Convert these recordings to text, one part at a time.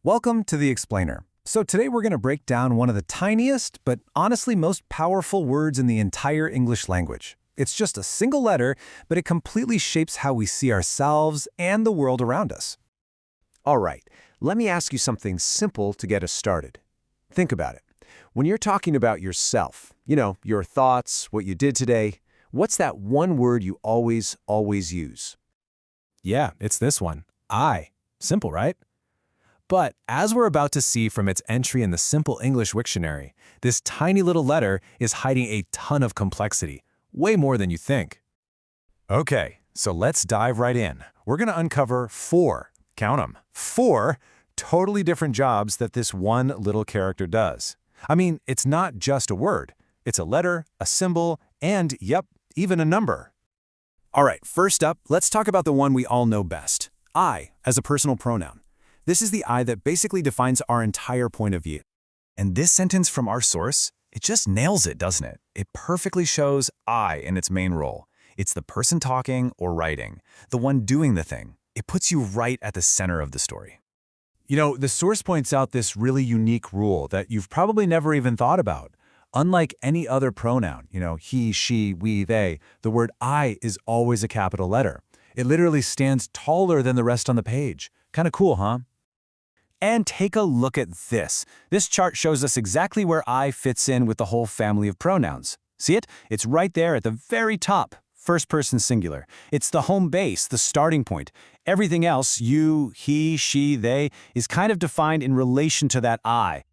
Welcome to The Explainer. So today we're going to break down one of the tiniest, but honestly most powerful words in the entire English language. It's just a single letter, but it completely shapes how we see ourselves and the world around us. All right, let me ask you something simple to get us started. Think about it. When you're talking about yourself, your thoughts, what you did today, what's that one word you always use? Yeah, it's this one. I. Simple, right? But as we're about to see from its entry in the Simple English Wiktionary, this tiny little letter is hiding a ton of complexity, way more than you think. Okay, so let's dive right in. We're going to uncover count them, four totally different jobs that this one little character does. I mean, it's not just a word. It's a letter, a symbol, and, yep, even a number. All right, first up, let's talk about the one we all know best, I as a personal pronoun. This is the I that basically defines our entire point of view. And this sentence from our source, it just nails it, doesn't it? It perfectly shows I in its main role. It's the person talking or writing, the one doing the thing. It puts you right at the center of the story. The source points out this really unique rule that you've probably never even thought about. Unlike any other pronoun, he, she, we, they, the word I is always a capital letter. It literally stands taller than the rest on the page. Kind of cool, huh? And take a look at this. This chart shows us exactly where I fits in with the whole family of pronouns. See it? It's right there at the very top, first person singular. It's the home base, the starting point. Everything else, you, he, she, they, is kind of defined in relation to that I.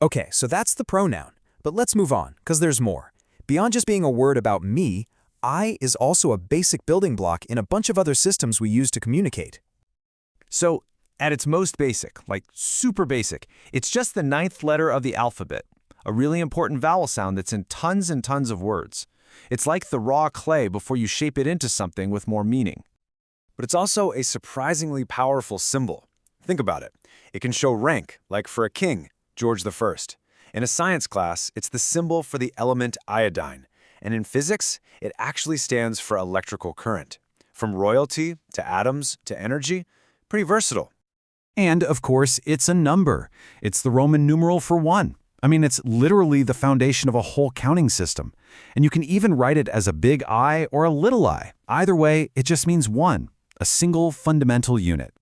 Okay, so that's the pronoun. But let's move on, because there's more. Beyond just being a word about me, I is also a basic building block in a bunch of other systems we use to communicate. So, at its most basic, like super basic, it's just the 9th letter of the alphabet, a really important vowel sound that's in tons and tons of words. It's like the raw clay before you shape it into something with more meaning. But it's also a surprisingly powerful symbol. Think about it. It can show rank, like for a king, George I. In a science class, it's the symbol for the element iodine. And in physics, it actually stands for electrical current. From royalty to atoms to energy, pretty versatile. And, of course, it's a number. It's the Roman numeral for 1. I mean, it's literally the foundation of a whole counting system. And you can even write it as a big I or a little I. Either way, it just means 1, a single fundamental unit.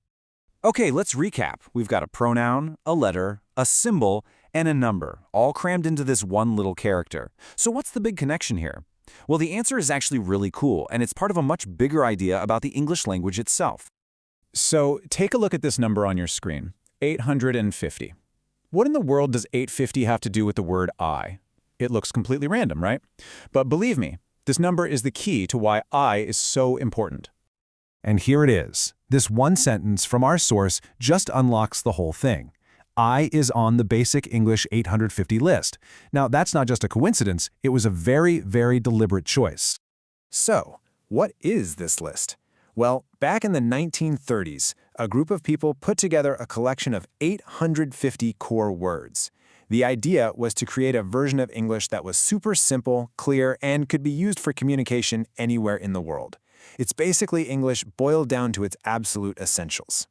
Okay, let's recap. We've got a pronoun, a letter, a symbol, and a number, all crammed into this one little character. So what's the big connection here? Well, the answer is actually really cool, and it's part of a much bigger idea about the English language itself. So take a look at this number on your screen, 850. What in the world does 850 have to do with the word I? It looks completely random, right? But believe me, this number is the key to why I is so important. And here it is. This one sentence from our source just unlocks the whole thing. I is on the basic English 850 list. Now, that's not just a coincidence. It was a very, very deliberate choice. So, what is this list? Well, back in the 1930s, a group of people put together a collection of 850 core words. The idea was to create a version of English that was super simple, clear, and could be used for communication anywhere in the world. It's basically English boiled down to its absolute essentials.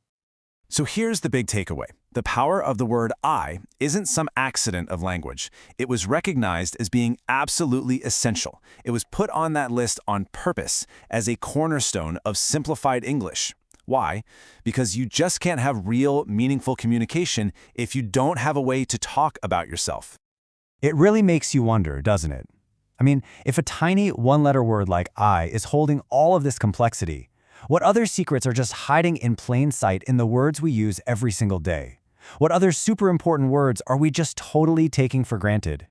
So here's the big takeaway. The power of the word I isn't some accident of language. It was recognized as being absolutely essential. It was put on that list on purpose as a cornerstone of simplified English. Why? Because you just can't have real, meaningful communication if you don't have a way to talk about yourself. It really makes you wonder, doesn't it? I mean, if a tiny one-letter word like I is holding all of this complexity, what other secrets are just hiding in plain sight in the words we use every single day? What other super important words are we just totally taking for granted?